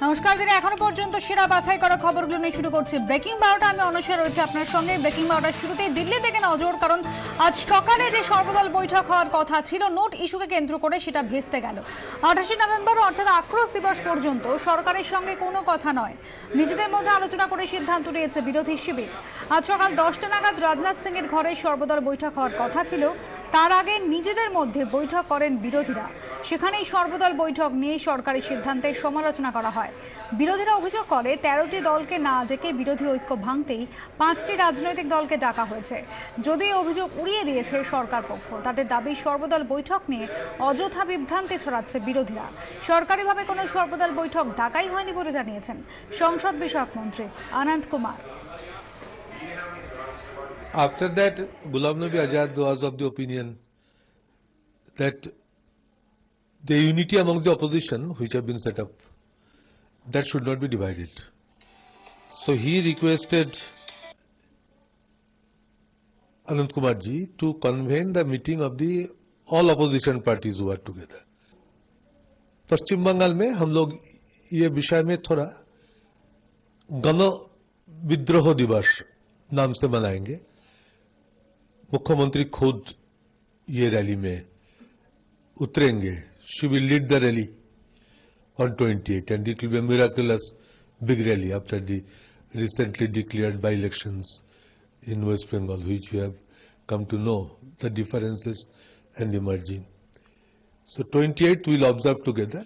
নমস্কার দিনে এখনো পর্যন্ত সেরা বাছাই করা খবরগুলো নিয়ে শুরু করছি ব্রেকিং 12টা। আমি অনস্বর রয়েছে আপনার সঙ্গে। ব্রেকিং 12টার শুরুতেই দিল্লি থেকে নজর, কারণ আজ সকালে যে সর্বদল বৈঠক হওয়ার কথা ছিল নোট ইস্যুকে কেন্দ্র করে সেটা ভেস্তে গেল। 28 নভেম্বর অর্থাৎ আক্রোশ দিবস পর্যন্ত সরকারের সঙ্গে কোনো কথা নয়, নিজেদের মধ্যে আলোচনা করে সিদ্ধান্ত নিয়েছে বিরোধী শিবির। আজ সকাল 10টা নাগাদ রাজনাথ সিং এর ঘরে সর্বদল বৈঠক হওয়ার কথা ছিল, তার আগে নিজেদের মধ্যে বৈঠক করেন বিরোধীরা। সেখানেই সর্বদল বৈঠক নিয়ে সরকারি সিদ্ধান্তের সমালোচনা করা হয়। বিরোধীরা অভিযোগ করে 13টি দলকে না ডেকে বিরোধী ঐক্য ভাঙতেই 5টি রাজনৈতিক দলকে ডাকা হয়েছে। যদিও অভিযোগ উড়িয়ে দিয়েছে সরকার পক্ষ, তাদের দাবি সর্বদল বৈঠক নিয়ে অযথা বিভ্রান্তি ছড়াচ্ছে বিরোধীরা। সরকারিভাবে কোনো সর্বদল বৈঠক ডাকাই হয়নি বলে জানিয়েছেন সংসদ বিষয়ক মন্ত্রী আনন্ত Kumar. After that, Ghulam Nabi Azad was of the opinion that the unity among the opposition which have been set up, that should not be divided. So he requested Anant Kumar ji to convene the meeting of the all opposition parties who are together. पश्चिम बंगाल में हम लोग ये विषय में थोड़ा गण विद्रोह दिवस नाम से मनाएंगे। मुख्यमंत्री खुद ये रैली में उतरेंगे। She will lead the rally on 28 and it will be a miraculous big rally after the recently declared by-elections in West Bengal, which you have come to know the differences and the merging. So 28 we will observe together.